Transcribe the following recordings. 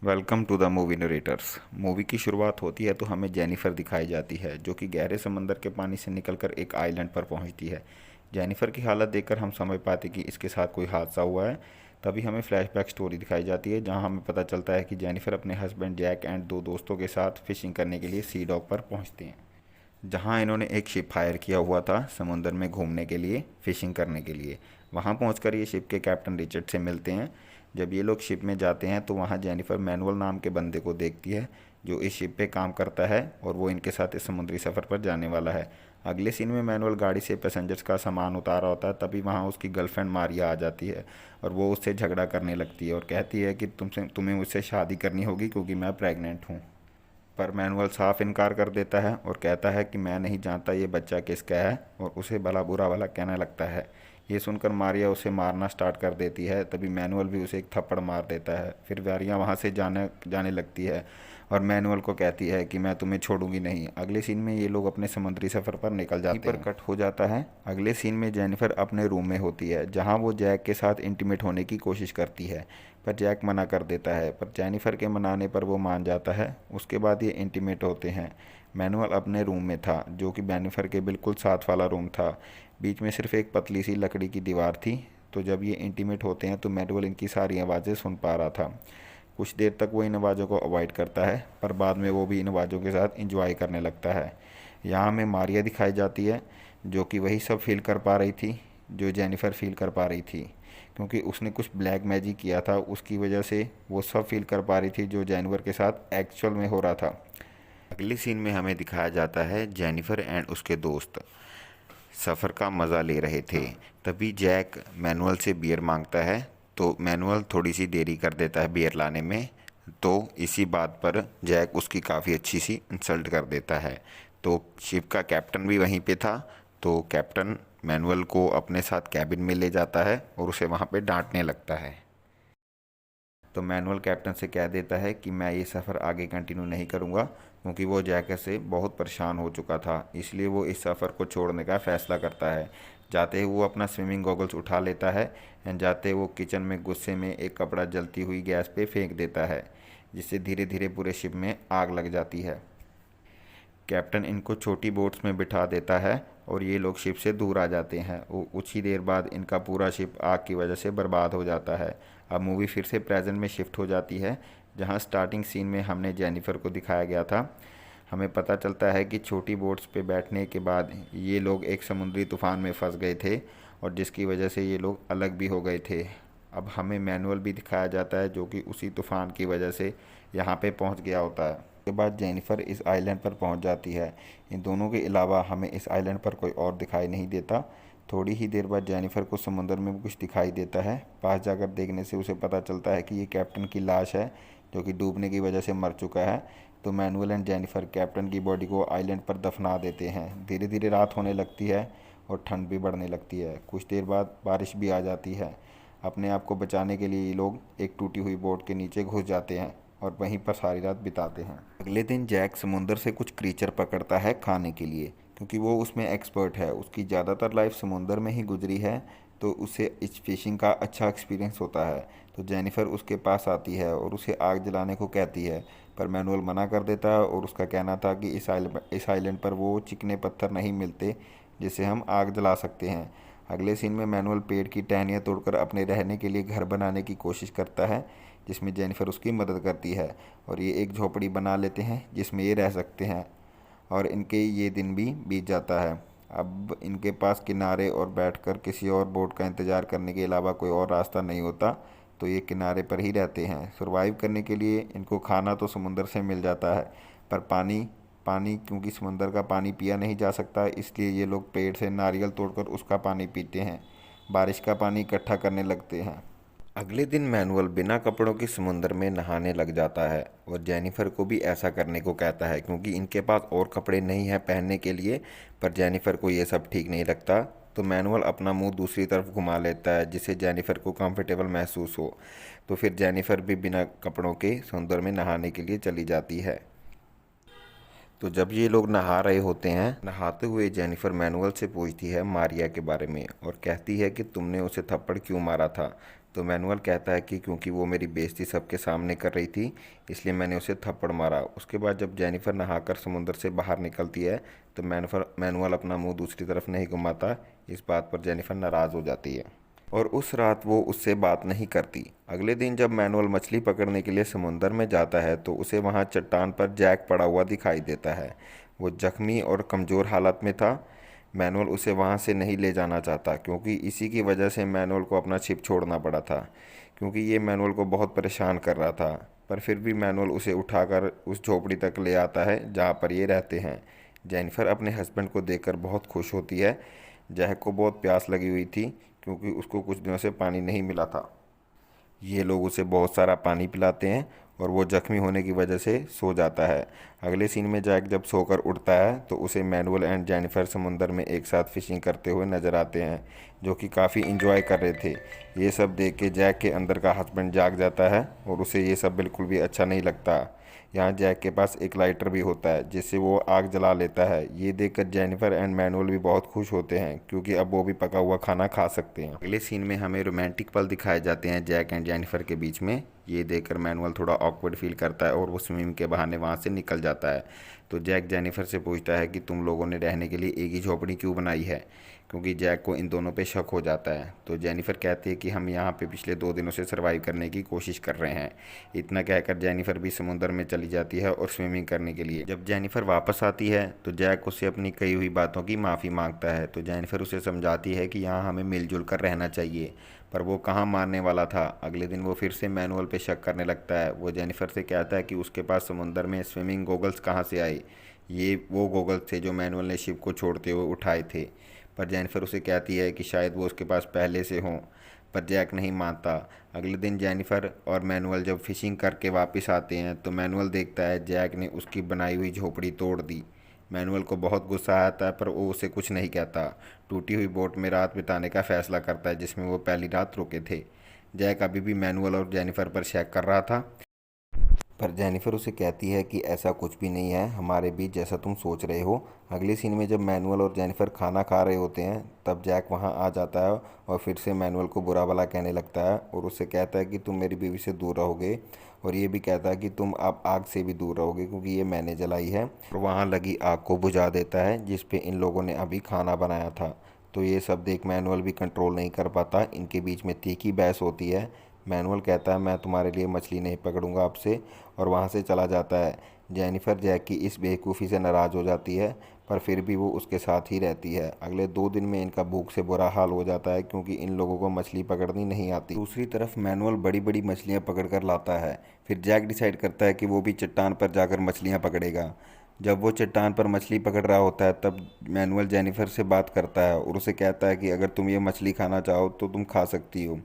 Welcome to the movie narrators. Movie की शुरुआत होती है तो हमें जेनिफर दिखाई जाती है जो कि गहरे समंदर के पानी से निकलकर एक आइलैंड पर पहुंचती है। जेनिफर की हालत देखकर हम समझ पाते कि इसके साथ कोई हादसा हुआ है। तभी हमें फ्लैशबैक स्टोरी दिखाई जाती है जहां हमें पता चलता है कि जेनिफर अपने हस्बैंड जैक एंड दो दोस्तों के साथ फिशिंग करने के लिए सी डॉक पर पहुंचते हैं, जहां इन्होंने एक शिप हायर किया हुआ था समुद्र में घूमने के लिए, फिशिंग करने के लिए। वहां पहुंचकर ये शिप के कैप्टन रिचर्ड से मिलते हैं। जब ये लोग शिप में जाते हैं तो वहां जेनिफर मैनुअल नाम के बंदे को देखती है जो इस शिप पे काम करता है और वो इनके साथ इस समुद्री सफ़र पर जाने वाला है। अगले सीन में मैनुअल गाड़ी से पैसेंजर्स का सामान उतार रहा होता है, तभी वहाँ उसकी गर्लफ्रेंड मारिया आ जाती है और वो उससे झगड़ा करने लगती है और कहती है कि तुम्हें मुझसे शादी करनी होगी क्योंकि मैं प्रेग्नेंट हूँ। पर मैनुअल साफ इनकार कर देता है और कहता है कि मैं नहीं जानता ये बच्चा किसका है, और उसे भला बुरा वाला कहने लगता है। ये सुनकर मारिया उसे मारना स्टार्ट कर देती है, तभी मैनुअल भी उसे एक थप्पड़ मार देता है। फिर मारिया वहाँ से जाने जाने लगती है और मैनुअल को कहती है कि मैं तुम्हें छोड़ूंगी नहीं। अगले सीन में ये लोग अपने समुद्री सफ़र पर निकल जाते हैं। पर कट हो जाता है। अगले सीन में जेनिफर अपने रूम में होती है जहाँ वो जैक के साथ इंटीमेट होने की कोशिश करती है, पर जैक मना कर देता है। पर जेनिफर के मनाने पर वो मान जाता है। उसके बाद ये इंटीमेट होते हैं। मैनुअल अपने रूम में था जो कि जेनिफर के बिल्कुल साथ वाला रूम था। बीच में सिर्फ एक पतली सी लकड़ी की दीवार थी। तो जब ये इंटीमेट होते हैं तो मैनुअल इनकी सारी आवाज़ें सुन पा रहा था। कुछ देर तक वो इन आवाज़ों को अवॉइड करता है, पर बाद में वो भी इन आवाज़ों के साथ इंजॉय करने लगता है। यहाँ हमें मारिया दिखाई जाती है जो कि वही सब फील कर पा रही थी जो जेनिफर फील कर पा रही थी, क्योंकि उसने कुछ ब्लैक मैजिक किया था। उसकी वजह से वो सब फील कर पा रही थी जो जेनिफर के साथ एक्चुअल में हो रहा था। अगले सीन में हमें दिखाया जाता है जेनिफर एंड उसके दोस्त सफ़र का मज़ा ले रहे थे। तभी जैक मैनुअल से बियर मांगता है तो मैनुअल थोड़ी सी देरी कर देता है बियर लाने में। तो इसी बात पर जैक उसकी काफ़ी अच्छी सी इंसल्ट कर देता है। तो शिप का कैप्टन भी वहीं पे था। तो कैप्टन मैनुअल को अपने साथ कैबिन में ले जाता है और उसे वहाँ पे डांटने लगता है। तो मैनुअल कैप्टन से कह देता है कि मैं ये सफ़र आगे कंटिन्यू नहीं करूँगा क्योंकि वो जैकेट से बहुत परेशान हो चुका था, इसलिए वो इस सफ़र को छोड़ने का फ़ैसला करता है। जाते ही वो अपना स्विमिंग गॉगल्स उठा लेता है एंड जाते ही वो किचन में गुस्से में एक कपड़ा जलती हुई गैस पे फेंक देता है, जिससे धीरे धीरे पूरे शिप में आग लग जाती है। कैप्टन इनको छोटी बोट्स में बिठा देता है और ये लोग शिप से दूर आ जाते हैं। कुछ ही देर बाद इनका पूरा शिप आग की वजह से बर्बाद हो जाता है। अब मूवी फिर से प्रेजेंट में शिफ्ट हो जाती है जहां स्टार्टिंग सीन में हमने जेनिफर को दिखाया गया था। हमें पता चलता है कि छोटी बोट्स पे बैठने के बाद ये लोग एक समुद्री तूफान में फंस गए थे और जिसकी वजह से ये लोग अलग भी हो गए थे। अब हमें मैनुअल भी दिखाया जाता है जो कि उसी तूफान की वजह से यहाँ पे पहुँच गया होता है। उसके बाद जेनिफर इस आइलैंड पर पहुँच जाती है। इन दोनों के अलावा हमें इस आइलैंड पर कोई और दिखाई नहीं देता। थोड़ी ही देर बाद जेनिफर को समुद्र में कुछ दिखाई देता है। पास जाकर देखने से उसे पता चलता है कि ये कैप्टन की लाश है जो कि डूबने की वजह से मर चुका है। तो मैनुअल एंड जेनिफर कैप्टन की बॉडी को आइलैंड पर दफना देते हैं। धीरे धीरे रात होने लगती है और ठंड भी बढ़ने लगती है। कुछ देर बाद बारिश भी आ जाती है। अपने आप को बचाने के लिए ये लोग एक टूटी हुई बोट के नीचे घुस जाते हैं और वहीं पर सारी रात बिताते हैं। अगले दिन जैक समुंदर से कुछ क्रीचर पकड़ता है खाने के लिए, क्योंकि वो उसमें एक्सपर्ट है। उसकी ज़्यादातर लाइफ समुंदर में ही गुजरी है, तो उसे इस फिशिंग का अच्छा एक्सपीरियंस होता है। तो जेनिफर उसके पास आती है और उसे आग जलाने को कहती है, पर मैनुअल मना कर देता है और उसका कहना था कि इस आइलैंड पर वो चिकने पत्थर नहीं मिलते जिससे हम आग जला सकते हैं। अगले सीन में मैनुअल पेड़ की टहनियाँ तोड़कर अपने रहने के लिए घर बनाने की कोशिश करता है, जिसमें जेनिफर उसकी मदद करती है और ये एक झोपड़ी बना लेते हैं जिसमें ये रह सकते हैं। और इनके ये दिन भी बीत जाता है। अब इनके पास किनारे और बैठकर किसी और बोट का इंतज़ार करने के अलावा कोई और रास्ता नहीं होता, तो ये किनारे पर ही रहते हैं। सर्वाइव करने के लिए इनको खाना तो समुंदर से मिल जाता है, पर पानी पानी क्योंकि समुंदर का पानी पिया नहीं जा सकता, इसलिए ये लोग पेड़ से नारियल तोड़कर उसका पानी पीते हैं। बारिश का पानी इकट्ठा करने लगते हैं। अगले दिन मैनुअल बिना कपड़ों के समुंदर में नहाने लग जाता है और जेनिफर को भी ऐसा करने को कहता है क्योंकि इनके पास और कपड़े नहीं हैं पहनने के लिए। पर जेनिफर को ये सब ठीक नहीं लगता, तो मैनुअल अपना मुंह दूसरी तरफ घुमा लेता है जिससे जेनिफर को कंफर्टेबल महसूस हो। तो फिर जेनिफर भी बिना कपड़ों के समुंदर में नहाने के लिए चली जाती है। तो जब ये लोग नहा रहे होते हैं, नहाते हुए जेनिफर मैनुअल से पूछती है मारिया के बारे में और कहती है कि तुमने उसे थप्पड़ क्यों मारा था। तो मैनुअल कहता है कि क्योंकि वो मेरी बेइज्जती सबके सामने कर रही थी इसलिए मैंने उसे थप्पड़ मारा। उसके बाद जब जेनिफर नहाकर समुंदर से बाहर निकलती है तो मैनुअल अपना मुंह दूसरी तरफ नहीं घुमाता। इस बात पर जेनिफर नाराज़ हो जाती है और उस रात वो उससे बात नहीं करती। अगले दिन जब मैनुअल मछली पकड़ने के लिए समुंदर में जाता है तो उसे वहाँ चट्टान पर जैक पड़ा हुआ दिखाई देता है। वो जख्मी और कमज़ोर हालत में था। मैनुअल उसे वहाँ से नहीं ले जाना चाहता क्योंकि इसी की वजह से मैनुअल को अपना शिप छोड़ना पड़ा था, क्योंकि ये मैनुअल को बहुत परेशान कर रहा था। पर फिर भी मैनुअल उसे उठाकर उस झोपड़ी तक ले आता है जहाँ पर ये रहते हैं। जेनिफर अपने हस्बैंड को देखकर बहुत खुश होती है। जैक को बहुत प्यास लगी हुई थी क्योंकि उसको कुछ दिनों से पानी नहीं मिला था। ये लोग उसे बहुत सारा पानी पिलाते हैं और वो जख्मी होने की वजह से सो जाता है। अगले सीन में जैक जब सोकर उठता है तो उसे मैनुअल एंड जेनिफर समुंदर में एक साथ फिशिंग करते हुए नज़र आते हैं, जो कि काफ़ी इंजॉय कर रहे थे। ये सब देख के जैक के अंदर का हस्बैंड जाग जाता है और उसे ये सब बिल्कुल भी अच्छा नहीं लगता। यहाँ जैक के पास एक लाइटर भी होता है जिससे वो आग जला लेता है। ये देखकर जेनिफर एंड मैनुअल भी बहुत खुश होते हैं क्योंकि अब वो भी पका हुआ खाना खा सकते हैं। अगले सीन में हमें रोमांटिक पल दिखाए जाते हैं जैक एंड जेनिफर के बीच में। ये देखकर मैनुअल थोड़ा ऑकवर्ड फील करता है और वो स्विमिंग के बहाने वहाँ से निकल जाता है। तो जैक जेनिफर से पूछता है कि तुम लोगों ने रहने के लिए एक ही झोपड़ी क्यों बनाई है, क्योंकि जैक को इन दोनों पे शक हो जाता है। तो जेनिफर कहती है कि हम यहाँ पे पिछले 2 दिनों से सर्वाइव करने की कोशिश कर रहे हैं। इतना कहकर जेनिफर भी समुंदर में चली जाती है और स्विमिंग करने के लिए। जब जेनिफर वापस आती है तो जैक उससे अपनी कही हुई बातों की माफ़ी मांगता है। तो जेनिफर उसे समझाती है कि यहाँ हमें मिलजुल कर रहना चाहिए, पर वो कहाँ मानने वाला था। अगले दिन वो फिर से मैनुअल पे शक करने लगता है। वो जेनिफर से कहता है कि उसके पास समुंदर में स्विमिंग गोगल्स कहाँ से आए। ये वो गोगल्स थे जो मैनुअल ने शिप को छोड़ते हुए उठाए थे। पर जेनिफर उसे कहती है कि शायद वो उसके पास पहले से हों, पर जैक नहीं मानता। अगले दिन जेनिफर और मैनुअल जब फिशिंग करके वापस आते हैं तो मैनुअल देखता है जैक ने उसकी बनाई हुई झोपड़ी तोड़ दी। मैनुअल को बहुत गुस्सा आता है पर वो उसे कुछ नहीं कहता। टूटी हुई बोट में रात बिताने का फैसला करता है जिसमें वो पहली रात रुके थे। जैक अभी भी मैनुअल और जेनिफर पर शक कर रहा था, पर जेनिफर उसे कहती है कि ऐसा कुछ भी नहीं है हमारे बीच जैसा तुम सोच रहे हो। अगले सीन में जब मैनुअल और जेनिफर खाना खा रहे होते हैं तब जैक वहां आ जाता है और फिर से मैनुअल को बुरा भला कहने लगता है और उससे कहता है कि तुम मेरी बीवी से दूर रहोगे, और ये भी कहता है कि तुम अब आग से भी दूर रहोगे क्योंकि ये मैंने जलाई है, और वहाँ लगी आग को बुझा देता है जिस पे इन लोगों ने अभी खाना बनाया था। तो ये सब देख मैनुअल भी कंट्रोल नहीं कर पाता। इनके बीच में तीखी बहस होती है। मैनुअल कहता है मैं तुम्हारे लिए मछली नहीं पकड़ूंगा आपसे, और वहाँ से चला जाता है। जेनिफर जैक की इस बेवकूफ़ी से नाराज़ हो जाती है, पर फिर भी वो उसके साथ ही रहती है। अगले 2 दिन में इनका भूख से बुरा हाल हो जाता है क्योंकि इन लोगों को मछली पकड़नी नहीं आती। दूसरी तरफ मैनुअल बड़ी बड़ी मछलियाँ पकड़ कर लाता है। फिर जैक डिसाइड करता है कि वो भी चट्टान पर जाकर मछलियाँ पकड़ेगा। जब वो चट्टान पर मछली पकड़ रहा होता है तब मैनुअल जेनिफर से बात करता है और उसे कहता है कि अगर तुम ये मछली खाना चाहो तो तुम खा सकती हो,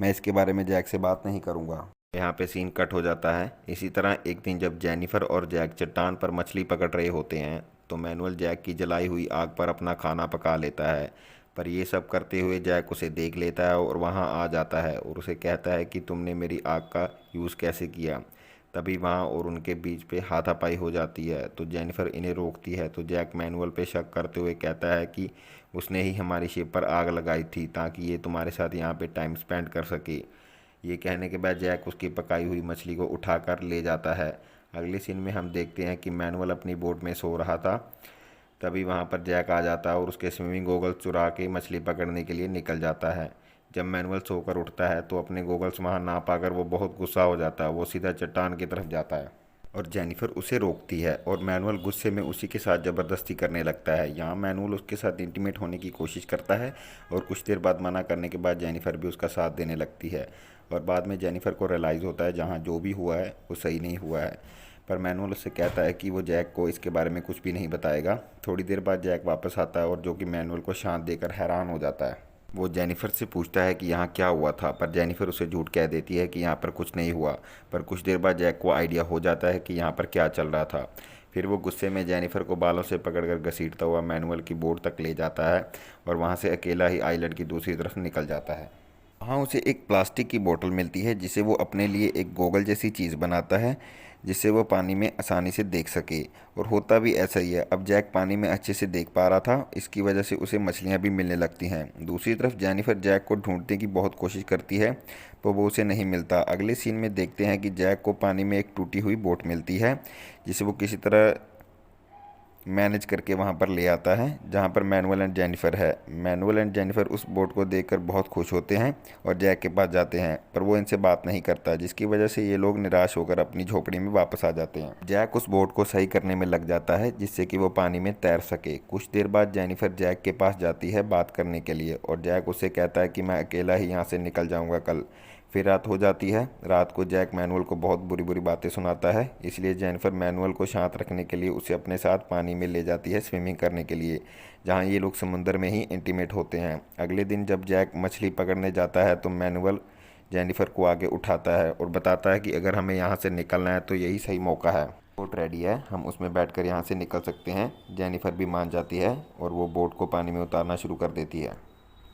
मैं इसके बारे में जैक से बात नहीं करूँगा। यहाँ पे सीन कट हो जाता है। इसी तरह एक दिन जब जेनिफर और जैक चट्टान पर मछली पकड़ रहे होते हैं तो मैनुअल जैक की जलाई हुई आग पर अपना खाना पका लेता है। पर ये सब करते हुए जैक उसे देख लेता है और वहाँ आ जाता है और उसे कहता है कि तुमने मेरी आग का यूज़ कैसे किया। तभी वहाँ और उनके बीच पे हाथापाई हो जाती है। तो जेनिफर इन्हें रोकती है तो जैक मैनुअल पे शक करते हुए कहता है कि उसने ही हमारी शिप पर आग लगाई थी ताकि ये तुम्हारे साथ यहाँ पे टाइम स्पेंड कर सके। ये कहने के बाद जैक उसकी पकाई हुई मछली को उठाकर ले जाता है। अगले सीन में हम देखते हैं कि मैनुअल अपनी बोट में सो रहा था। तभी वहाँ पर जैक आ जाता है और उसके स्विमिंग गोगल्स चुरा के मछली पकड़ने के लिए निकल जाता है। जब मैनुअल सोकर उठता है तो अपने गोगल्स वहाँ ना पाकर वो बहुत गुस्सा हो जाता है। वो सीधा चट्टान की तरफ जाता है और जेनिफर उसे रोकती है और मैनुअल गुस्से में उसी के साथ ज़बरदस्ती करने लगता है। यहाँ मैनुअल उसके साथ इंटीमेट होने की कोशिश करता है और कुछ देर बाद मना करने के बाद जेनिफर भी उसका साथ देने लगती है। और बाद में जेनिफर को रियलाइज़ होता है जहाँ जो भी हुआ है वो सही नहीं हुआ है। पर मैनुअल उससे कहता है कि वो जैक को इसके बारे में कुछ भी नहीं बताएगा। थोड़ी देर बाद जैक वापस आता है और जो कि मैनुअल को शांत देकर हैरान हो जाता है। वो जेनिफर से पूछता है कि यहाँ क्या हुआ था, पर जेनिफर उसे झूठ कह देती है कि यहाँ पर कुछ नहीं हुआ। पर कुछ देर बाद जैक को आइडिया हो जाता है कि यहाँ पर क्या चल रहा था। फिर वो गुस्से में जेनिफर को बालों से पकड़कर घसीटता हुआ मैनुअल की बोट तक ले जाता है और वहाँ से अकेला ही आइलैंड की दूसरी तरफ निकल जाता है। वहाँ उसे एक प्लास्टिक की बोतल मिलती है जिसे वो अपने लिए एक गोगल जैसी चीज़ बनाता है जिससे वो पानी में आसानी से देख सके, और होता भी ऐसा ही है। अब जैक पानी में अच्छे से देख पा रहा था, इसकी वजह से उसे मछलियाँ भी मिलने लगती हैं। दूसरी तरफ जेनिफर जैक को ढूंढने की बहुत कोशिश करती है तो वो उसे नहीं मिलता। अगले सीन में देखते हैं कि जैक को पानी में एक टूटी हुई बोट मिलती है, जिसे वो किसी तरह मैनेज करके वहाँ पर ले आता है जहाँ पर मैनुअल एंड जेनिफर है। मैनुअल एंड जेनिफर उस बोट को देखकर बहुत खुश होते हैं और जैक के पास जाते हैं, पर वो इनसे बात नहीं करता, जिसकी वजह से ये लोग निराश होकर अपनी झोपड़ी में वापस आ जाते हैं। जैक उस बोट को सही करने में लग जाता है जिससे कि वो पानी में तैर सके। कुछ देर बाद जेनिफर जैक के पास जाती है बात करने के लिए और जैक उससे कहता है कि मैं अकेला ही यहाँ से निकल जाऊँगा कल। फिर रात हो जाती है। रात को जैक मैनुअल को बहुत बुरी बुरी बातें सुनाता है, इसलिए जेनिफर मैनुअल को शांत रखने के लिए उसे अपने साथ पानी में ले जाती है स्विमिंग करने के लिए, जहां ये लोग समुंदर में ही इंटीमेट होते हैं। अगले दिन जब जैक मछली पकड़ने जाता है तो मैनुअल जेनिफर को आगे उठाता है और बताता है कि अगर हमें यहाँ से निकलना है तो यही सही मौका है। बोट रेडी है, हम उसमें बैठकर यहाँ से निकल सकते हैं। जेनिफर भी मान जाती है और वो बोट को पानी में उतारना शुरू कर देती है।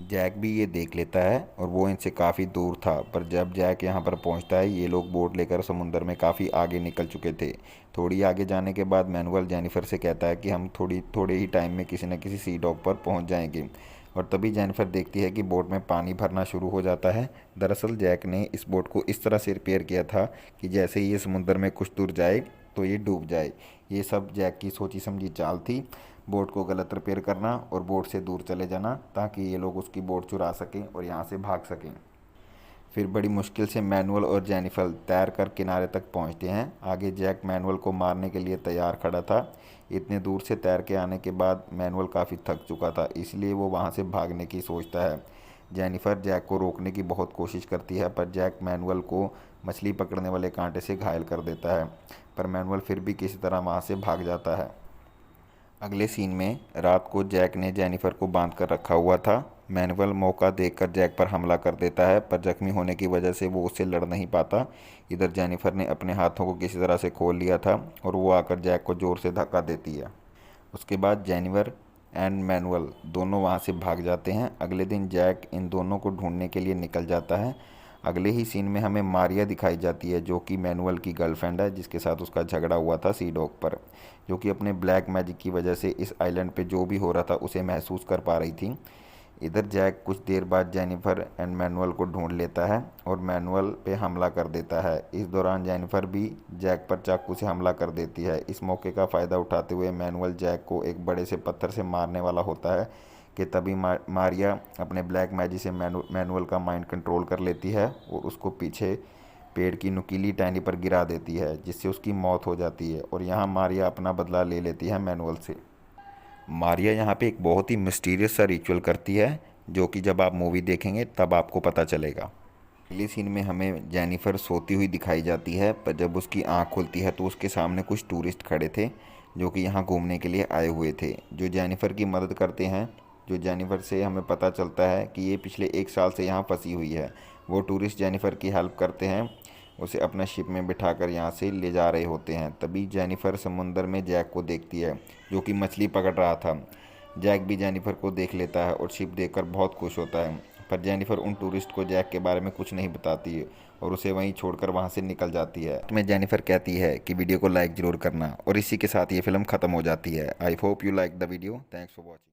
जैक भी ये देख लेता है और वो इनसे काफ़ी दूर था, पर जब जैक यहाँ पर पहुँचता है ये लोग बोट लेकर समुंदर में काफ़ी आगे निकल चुके थे। थोड़ी आगे जाने के बाद मैनुअल जेनिफर से कहता है कि हम थोड़े ही टाइम में किसी न किसी सी डॉक पर पहुँच जाएंगे, और तभी जेनिफर देखती है कि बोट में पानी भरना शुरू हो जाता है। दरअसल जैक ने इस बोट को इस तरह से रिपेयर किया था कि जैसे ही ये समुंदर में कुछ दूर जाए तो ये डूब जाए। ये सब जैक की सोची समझी चाल थी, बोट को गलत रिपेयर करना और बोट से दूर चले जाना ताकि ये लोग उसकी बोट चुरा सकें और यहाँ से भाग सकें। फिर बड़ी मुश्किल से मैनुअल और जेनिफर तैर कर किनारे तक पहुँचते हैं। आगे जैक मैनुअल को मारने के लिए तैयार खड़ा था। इतने दूर से तैर के आने के बाद मैनुअल काफ़ी थक चुका था, इसलिए वो वहाँ से भागने की सोचता है। जेनिफर जैक को रोकने की बहुत कोशिश करती है, पर जैक मैनुअल को मछली पकड़ने वाले कांटे से घायल कर देता है, पर मैनुअल फिर भी किसी तरह वहाँ से भाग जाता है। अगले सीन में रात को जैक ने जेनिफर को बांध कर रखा हुआ था। मैनुअल मौका देखकर जैक पर हमला कर देता है, पर जख्मी होने की वजह से वो उससे लड़ नहीं पाता। इधर जेनिफर ने अपने हाथों को किसी तरह से खोल लिया था और वो आकर जैक को ज़ोर से धक्का देती है। उसके बाद जेनिफर एंड मैनुअल दोनों वहाँ से भाग जाते हैं। अगले दिन जैक इन दोनों को ढूंढने के लिए निकल जाता है। अगले ही सीन में हमें मारिया दिखाई जाती है, जो कि मैनुअल की गर्लफ्रेंड है, जिसके साथ उसका झगड़ा हुआ था सी डॉग पर, जो कि अपने ब्लैक मैजिक की वजह से इस आइलैंड पे जो भी हो रहा था उसे महसूस कर पा रही थी। इधर जैक कुछ देर बाद जेनिफर एंड मैनुअल को ढूंढ लेता है और मैनुअल पे हमला कर देता है। इस दौरान जेनिफर भी जैक पर चाकू से हमला कर देती है। इस मौके का फ़ायदा उठाते हुए मैनुअल जैक को एक बड़े से पत्थर से मारने वाला होता है कि तभी मारिया अपने ब्लैक मैजिक से मैनुअल का माइंड कंट्रोल कर लेती है और उसको पीछे पेड़ की नुकीली टहनी पर गिरा देती है, जिससे उसकी मौत हो जाती है। और यहाँ मारिया अपना बदला ले लेती है मैनुअल से। मारिया यहाँ पे एक बहुत ही मिस्टीरियस सा रिचुअल करती है, जो कि जब आप मूवी देखेंगे तब आपको पता चलेगा। अगले सीन में हमें जेनिफर सोती हुई दिखाई जाती है, पर जब उसकी आँख खुलती है तो उसके सामने कुछ टूरिस्ट खड़े थे जो कि यहाँ घूमने के लिए आए हुए थे, जो जेनिफर की मदद करते हैं। जो जेनिफर से हमें पता चलता है कि ये पिछले 1 साल से यहाँ फंसी हुई है। वो टूरिस्ट जेनिफर की हेल्प करते हैं, उसे अपना शिप में बिठाकर यहाँ से ले जा रहे होते हैं। तभी जेनिफर समुंदर में जैक को देखती है, जो कि मछली पकड़ रहा था। जैक भी जेनिफर को देख लेता है और शिप देखकर बहुत खुश होता है, पर जेनिफर उन टूरिस्ट को जैक के बारे में कुछ नहीं बताती है और उसे वहीं छोड़कर वहाँ से निकल जाती है। में जेनिफर कहती है कि वीडियो को लाइक ज़रूर करना, और इसी के साथ ये फिल्म ख़त्म हो जाती है। I hope you like the video. Thanks for watching.